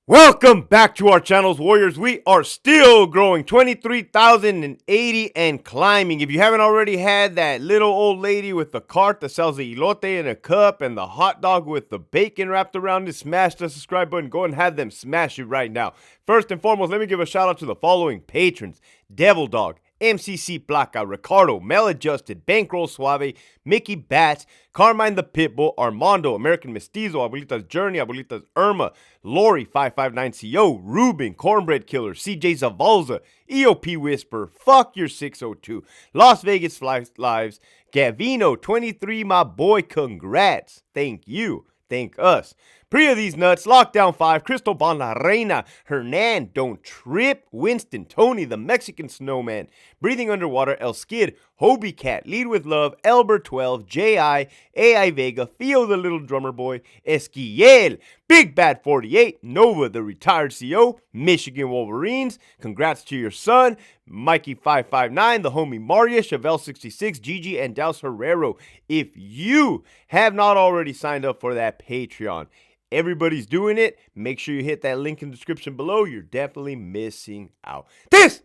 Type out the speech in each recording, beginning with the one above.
Welcome back to our channels, Warriors. We are still growing 23,080 and climbing. If you haven't already had that little old lady with the cart that sells the elote in a cup and the hot dog with the bacon wrapped around it, smash the subscribe button. Go and have them smash it right now. First and foremost, let me give a shout out to the following patrons: Devil Dog, MCC Placa, Ricardo, Maladjusted, Bankroll Suave, Mickey Bats, Carmine the Pitbull, Armando, American Mestizo, Abuelita's Journey, Abuelita's Irma, Lori 559CO, Ruben, Cornbread Killer, CJ Zavalza, EOP Whisper, Fuck Your 602, Las Vegas Lives, Gavino 23, my boy, congrats. Thank you. Thank us. Priya These Nuts, Lockdown 5, Cristobal La Reina, Hernan, Don't Trip, Winston, Tony, the Mexican Snowman, Breathing Underwater, El Skid, Hobie Cat, Lead With Love, Elber 12, J.I., A.I. Vega, Theo the Little Drummer Boy, Esquiel, Big Bad 48, Nova the Retired CO, Michigan Wolverines, congrats to your son, Mikey 559, the homie Maria, Chevelle 66, Gigi, and Douse Herrero. If you have not already signed up for that Patreon, everybody's doing it. Make sure you hit that link in the description below. You're definitely missing out. This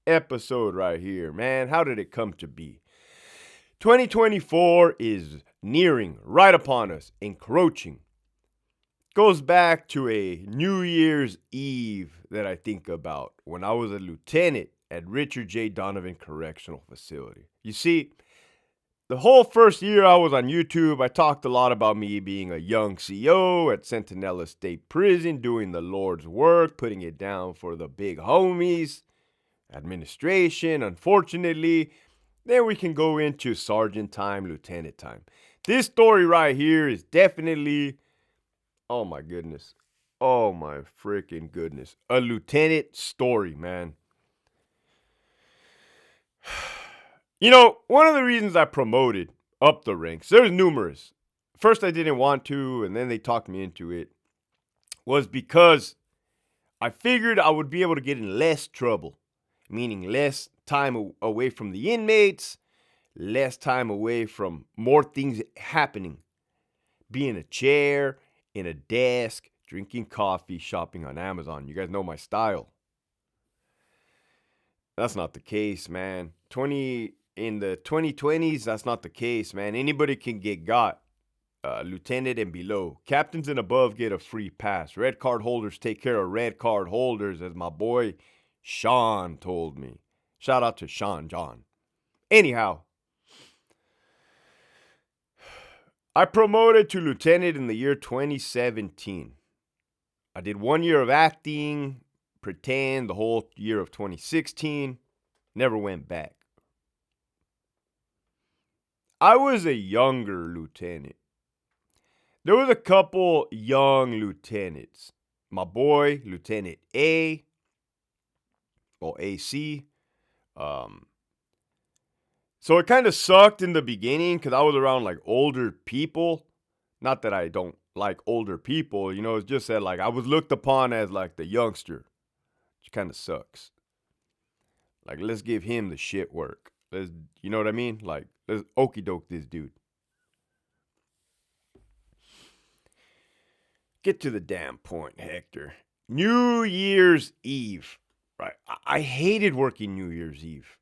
episode right here, man, how did it come to be? 2024 is nearing, right upon us, encroaching. Goes back to a New Year's Eve that I think about when I was a lieutenant at Richard J. Donovan Correctional Facility. You see, the whole first year I was on YouTube, I talked a lot about me being a young CO at Centinela State Prison, doing the Lord's work, putting it down for the big homies, administration. Unfortunately, then we can go into sergeant time, lieutenant time. This story right here is definitely, oh my goodness, oh my freaking goodness, a lieutenant story, man. You know, one of the reasons I promoted up the ranks, there's numerous. First, I didn't want to, and then they talked me into it, was because I figured I would be able to get in less trouble, meaning less time away from the inmates, less time away from more things happening. Be in a chair, in a desk, drinking coffee, shopping on Amazon. You guys know my style. That's not the case, man. In the 2020s, that's not the case, man. Anybody can get got. Lieutenant and below. Captains and above get a free pass. Red card holders take care of red card holders, as my boy Sean told me. Shout out to Sean John. Anyhow, I promoted to lieutenant in the year 2017. I did 1 year of acting, pretend, the whole year of 2016. Never went back. I was a younger lieutenant. There was a couple young lieutenants. My boy, Lieutenant A, or AC. So it kind of sucked in the beginning because I was around like older people. Not that I don't like older people, you know, it's just that like I was looked upon as like the youngster, which kind of sucks. Like, let's give him the shit work. You know what I mean? Like, let's okey doke this dude. Get to the damn point, Hector. New Year's Eve, right? I hated working New Year's Eve.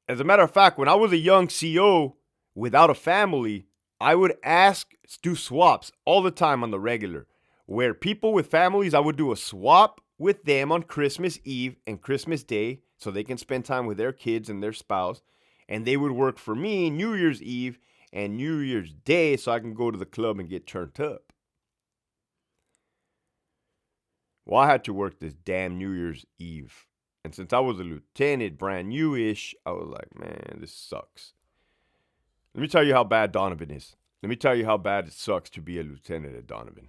As a matter of fact, when I was a young CO without a family, I would do swaps all the time on the regular. Where people with families, I would do a swap with them on Christmas Eve and Christmas Day so they can spend time with their kids and their spouse. And they would work for me New Year's Eve and New Year's Day so I can go to the club and get turned up. Well, I had to work this damn New Year's Eve. And since I was a lieutenant, brand new-ish, I was like, man, this sucks. Let me tell you how bad Donovan is. Let me tell you how bad it sucks to be a lieutenant at Donovan.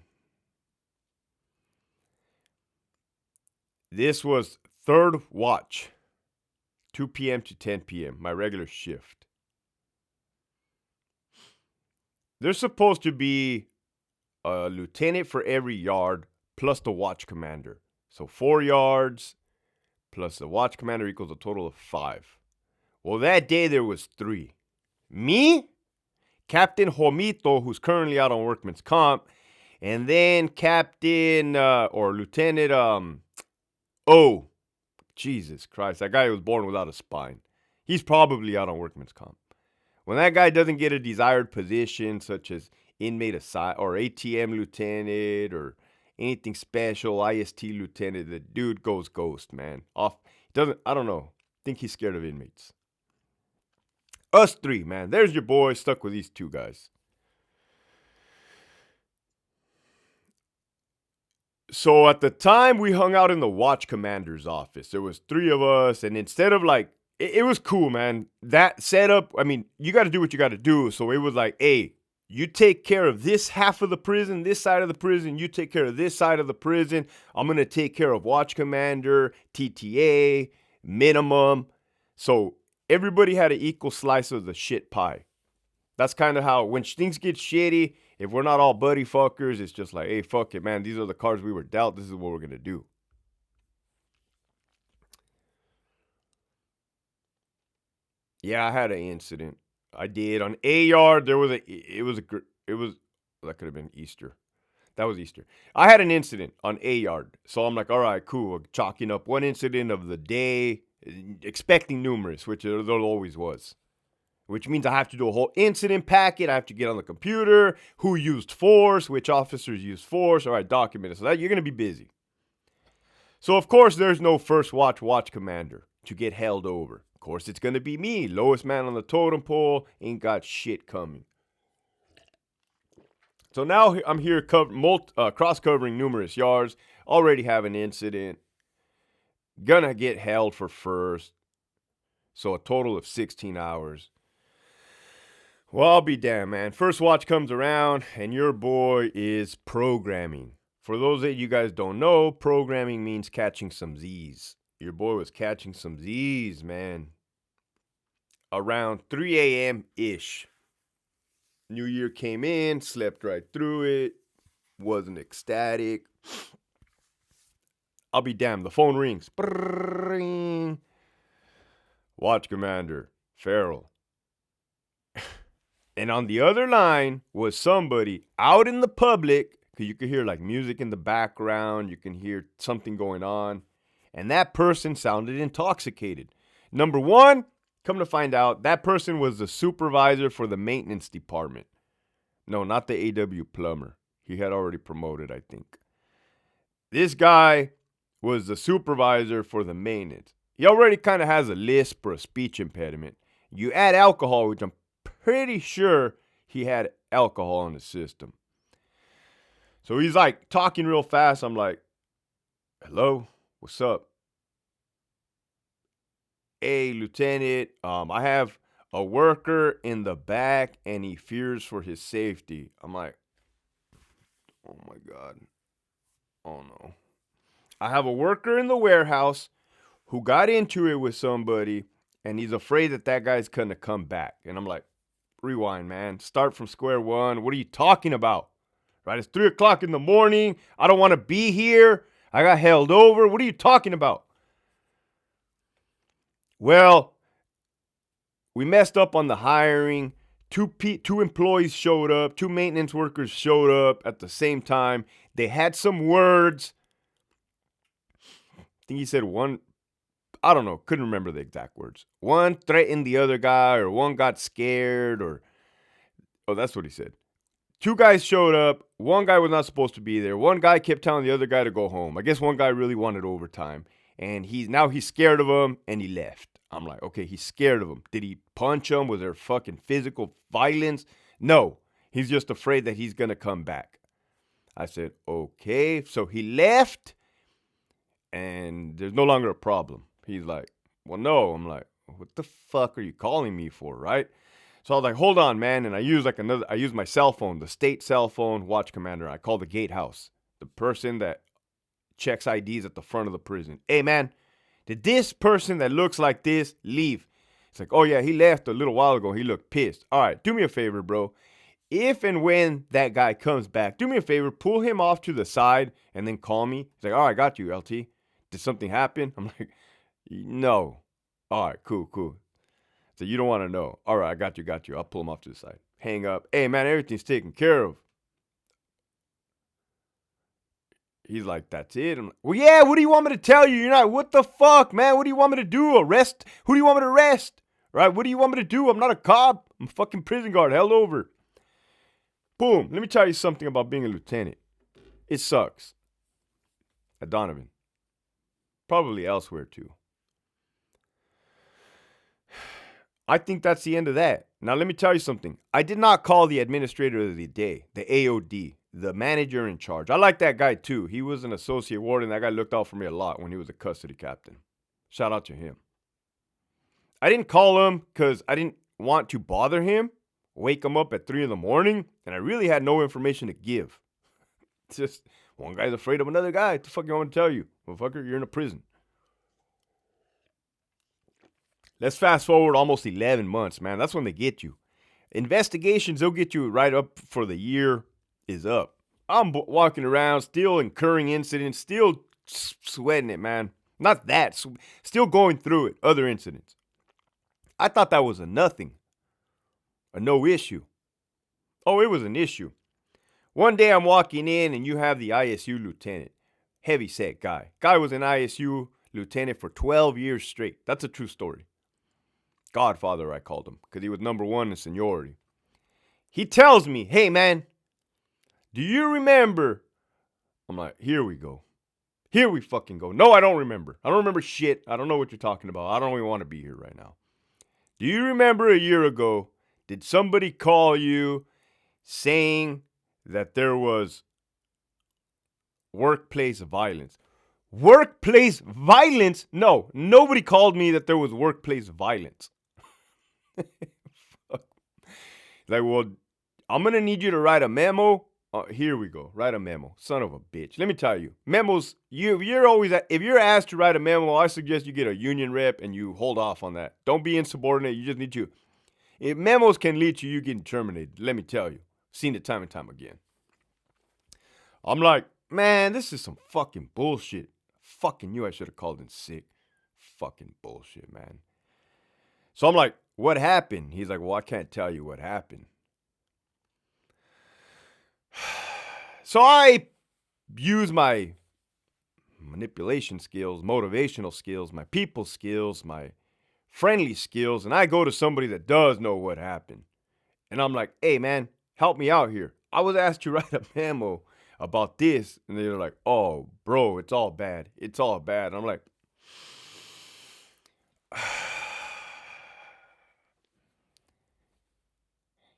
This was third watch, 2 p.m. to 10 p.m., my regular shift. There's supposed to be a lieutenant for every yard plus the watch commander. So 4 yards plus the watch commander equals a total of 5. Well, that day there was 3. Me, Captain Jomito, who's currently out on workman's comp, And then Captain or Lieutenant oh, Jesus Christ, that guy was born without a spine. He's probably out on workman's comp. When that guy doesn't get a desired position, such as inmate aside or ATM lieutenant or anything special, IST lieutenant, the dude goes ghost, man. Off doesn't I don't know. Think he's scared of inmates. Us three, man. There's your boy stuck with these two guys. So at the time we hung out in the watch commander's office. There was three of us, and instead of like it was cool, man. That setup, I mean, you got to do what you got to do. So it was like, hey, you take care of this half of the prison, this side of the prison. You take care of this side of the prison. I'm going to take care of watch commander, TTA, minimum. So everybody had an equal slice of the shit pie. That's kind of how, when things get shitty, if we're not all buddy fuckers, it's just like, hey, fuck it, man. These are the cards we were dealt. This is what we're going to do. Yeah, I had an incident. I did on A yard. There was that could have been Easter. That was Easter. I had an incident on A yard, so I'm like, all right, cool. Chalking up one incident of the day, expecting numerous, which there always was. Which means I have to do a whole incident packet. I have to get on the computer. Who used force? Which officers used force? All right, document it. So that you're gonna be busy. So of course, there's no first watch commander to get held over. Of course, it's going to be me, lowest man on the totem pole, ain't got shit coming. So now I'm here cross-covering numerous yards, already have an incident, gonna get held for first, so a total of 16 hours. Well, I'll be damned, man. First watch comes around, and your boy is programming. For those that you guys don't know, programming means catching some Z's. Your boy was catching some Z's, man. Around 3 a.m. ish. New Year came in, slept right through it, wasn't ecstatic. I'll be damned. The phone rings. Brrring. Watch Commander, Farrell. And on the other line was somebody out in the public, because you could hear like music in the background, you can hear something going on. And that person sounded intoxicated. Number one, come to find out, that person was the supervisor for the maintenance department. No, not the AW plumber. He had already promoted, I think. This guy was the supervisor for the maintenance. He already kind of has a lisp or a speech impediment. You add alcohol, which I'm pretty sure he had alcohol in the system. So he's like talking real fast. I'm like, hello, what's up? Hey, Lieutenant, I have a worker in the back and he fears for his safety. I'm like, oh my God. Oh no. I have a worker in the warehouse who got into it with somebody and he's afraid that that guy's gonna come back. And I'm like, rewind, man. Start from square one. What are you talking about? Right? It's 3 o'clock in the morning. I don't want to be here. I got held over. What are you talking about? Well, we messed up on the hiring. Two employees showed up. Two maintenance workers showed up at the same time. They had some words. I think he said one, I don't know, couldn't remember the exact words. One threatened the other guy, or one got scared, or, oh, that's what he said. Two guys showed up. One guy was not supposed to be there. One guy kept telling the other guy to go home. I guess one guy really wanted overtime. And he's scared of him, and he left. I'm like, okay, he's scared of him. Did he punch him? Was there fucking physical violence? No. He's just afraid that he's going to come back. I said, okay. So he left, and there's no longer a problem. He's like, well, no. I'm like, what the fuck are you calling me for, right? So I was like, hold on, man. And I used my cell phone, the state cell phone, watch commander. I called the gatehouse, the person that checks IDs at the front of the prison. Hey, man, did this person that looks like this leave? It's like, oh, yeah, he left a little while ago. He looked pissed. All right, do me a favor, bro. If and when that guy comes back, do me a favor, pull him off to the side and then call me. He's like, all right, got you, LT. Did something happen? I'm like, no. All right, cool. So you don't want to know. All right, I got you. I'll pull him off to the side. Hang up. Hey, man, everything's taken care of. He's like, that's it. I'm like, well, yeah, what do you want me to tell you? You're not, what the fuck, man? What do you want me to do? Arrest? Who do you want me to arrest? Right? What do you want me to do? I'm not a cop. I'm a fucking prison guard. Held over. Boom. Let me tell you something about being a lieutenant. It sucks. At Donovan. Probably elsewhere too. I think that's the end of that. Now, let me tell you something. I did not call the administrator of the day, the AOD, the manager in charge. I like that guy too. He was an associate warden. That guy looked out for me a lot when he was a custody captain. Shout out to him. I didn't call him because I didn't want to bother him, wake him up at 3 in the morning, and I really had no information to give. It's just one guy's afraid of another guy. What the fuck you want to tell you? Motherfucker, you're in a prison. Let's fast forward almost 11 months, man. That's when they get you. Investigations, they'll get you right up for the year is up. I'm walking around, still incurring incidents, still sweating it, man. Not that. Still going through it. Other incidents. I thought that was a nothing. A no issue. Oh, it was an issue. One day I'm walking in and you have the ISU lieutenant. Heavy set guy. Guy was an ISU lieutenant for 12 years straight. That's a true story. Godfather, I called him, because he was number one in seniority. He tells me, hey, man, do you remember? I'm like, here we go. Here we fucking go. No, I don't remember. I don't remember shit. I don't know what you're talking about. I don't even want to be here right now. Do you remember a year ago, did somebody call you saying that there was workplace violence? Workplace violence? No, nobody called me that there was workplace violence. Like, well, I'm going to need you to write a memo. Here we go. Write a memo. Son of a bitch. Let me tell you. Memos, if you're asked to write a memo, I suggest you get a union rep and you hold off on that. Don't be insubordinate. You just need to. If memos can lead to you getting terminated, let me tell you. Seen it time and time again. I'm like, man, this is some fucking bullshit. Fucking knew I should have called in sick. Fucking bullshit, man. So I'm like, what happened? He's like, well, I can't tell you what happened. So I use my manipulation skills, motivational skills, my people skills, my friendly skills, and I go to somebody that does know what happened. And I'm like, hey, man, help me out here. I was asked to write a memo about this. And they're like, oh, bro, it's all bad. It's all bad. And I'm like,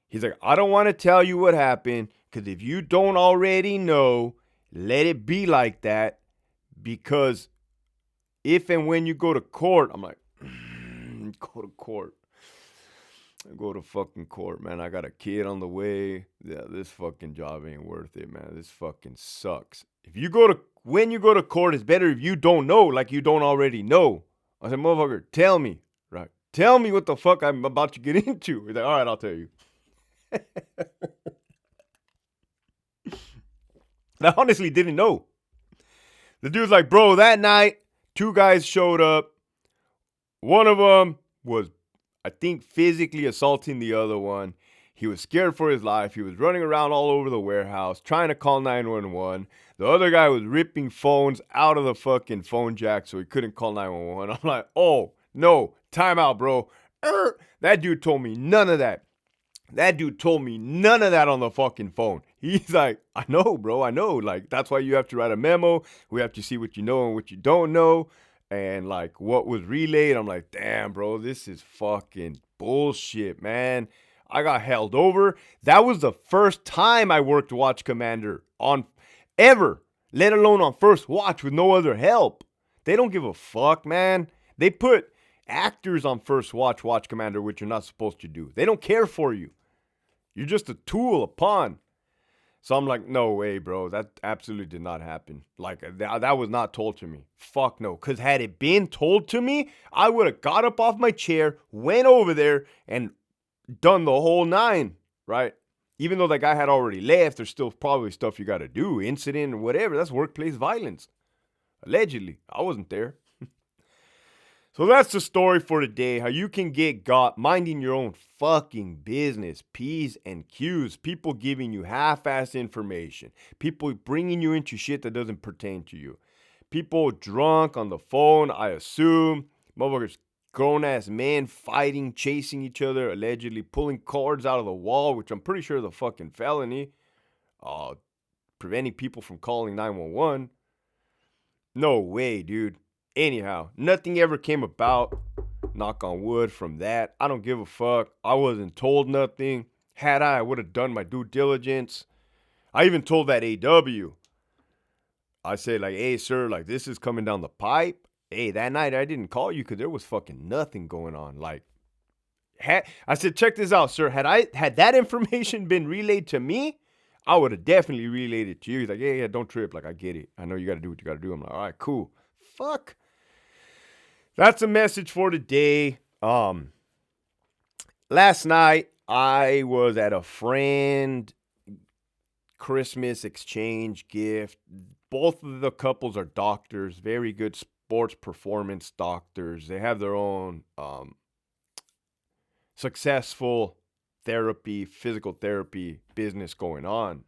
he's like, I don't want to tell you what happened, because if you don't already know, let it be like that, because if and when you go to court, I'm like, go to court. I go to fucking court, man. I got a kid on the way. Yeah, this fucking job ain't worth it, man. This fucking sucks. When you go to court, it's better if you don't know, like you don't already know. I said, motherfucker, tell me, right? Tell me what the fuck I'm about to get into. He's like, all right, I'll tell you. I honestly didn't know. The dude's like, bro, that night, 2 guys showed up. One of them was, I think, physically assaulting the other one. He was scared for his life. He was running around all over the warehouse trying to call 911. The other guy was ripping phones out of the fucking phone jack so he couldn't call 911. I'm like, oh, no, time out, bro. That dude told me none of that. That dude told me none of that on the fucking phone. He's like, I know, bro, I know. Like, that's why you have to write a memo. We have to see what you know and what you don't know. And, like, what was relayed. I'm like, damn, bro, this is fucking bullshit, man. I got held over. That was the first time I worked Watch Commander on ever, let alone on first watch with no other help. They don't give a fuck, man. They put actors on first watch Commander, which you're not supposed to do. They don't care for you. You're just a tool, a pawn. So I'm like, no way, bro. That absolutely did not happen. Like, that was not told to me. Fuck no. Because had it been told to me, I would have got up off my chair, went over there, and done the whole 9, right? Even though that guy had already left, there's still probably stuff you got to do. Incident or whatever. That's workplace violence. Allegedly. I wasn't there. So that's the story for today. How you can get got minding your own fucking business. P's and Q's. People giving you half-ass information. People bringing you into shit that doesn't pertain to you. People drunk on the phone, I assume. Motherfuckers, grown-ass men fighting, chasing each other, allegedly pulling cords out of the wall, which I'm pretty sure is a fucking felony. Preventing people from calling 911. No way, dude. Anyhow, nothing ever came about, knock on wood, from that. I don't give a fuck. I wasn't told nothing. Had I would have done my due diligence. I even told that AW. I said, like, hey, sir, like, this is coming down the pipe. Hey, that night I didn't call you because there was fucking nothing going on. Like, I said, check this out, sir. Had that information been relayed to me, I would have definitely relayed it to you. He's like, yeah, don't trip. Like, I get it. I know you got to do what you got to do. I'm like, all right, cool. Fuck. That's a message for today. Last night I was at a friend Christmas exchange gift. Both of the couples are doctors, very good sports performance doctors. They have their own successful therapy, physical therapy business going on.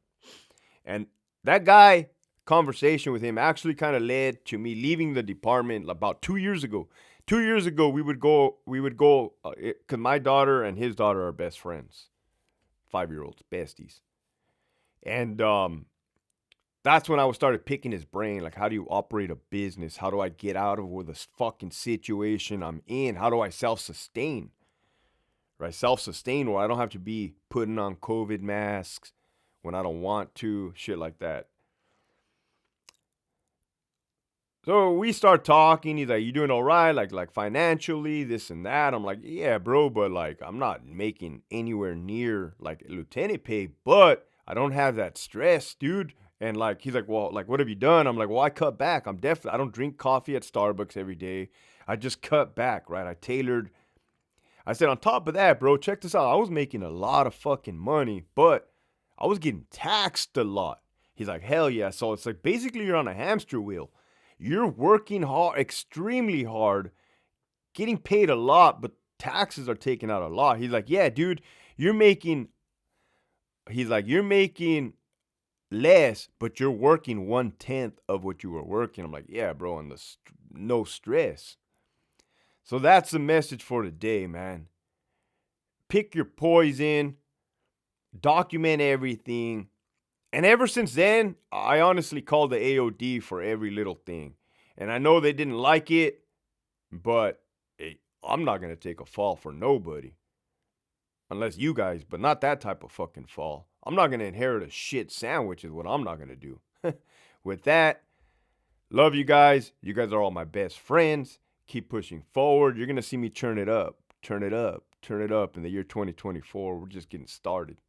And that guy, conversation with him actually kind of led to me leaving the department about 2 years ago. 2 years ago, we would go, because my daughter and his daughter are best friends, 5-year-olds, besties. And that's when I started picking his brain. Like, how do you operate a business? How do I get out of this fucking situation I'm in? How do I self-sustain? Right? Self-sustain where I don't have to be putting on COVID masks when I don't want to, shit like that. So we start talking. He's like, you doing all right? Like financially, this and that. I'm like, yeah, bro, but like, I'm not making anywhere near like lieutenant pay, but I don't have that stress, dude. And like, he's like, well, like, what have you done? I'm like, well, I cut back. I don't drink coffee at Starbucks every day. I just cut back, right? I said, on top of that, bro, check this out. I was making a lot of fucking money, but I was getting taxed a lot. He's like, hell yeah. So it's like, basically you're on a hamster wheel. You're working hard, extremely hard, getting paid a lot, but taxes are taking out a lot. He's like, yeah, dude, you're making less, but you're working 1/10 of what you were working. I'm like, yeah, bro, and no stress. So that's the message for today, man. Pick your poison, document everything. And ever since then, I honestly called the AOD for every little thing. And I know they didn't like it, but hey, I'm not going to take a fall for nobody. Unless you guys, but not that type of fucking fall. I'm not going to inherit a shit sandwich is what I'm not going to do. With that, love you guys. You guys are all my best friends. Keep pushing forward. You're going to see me turn it up in the year 2024. We're just getting started.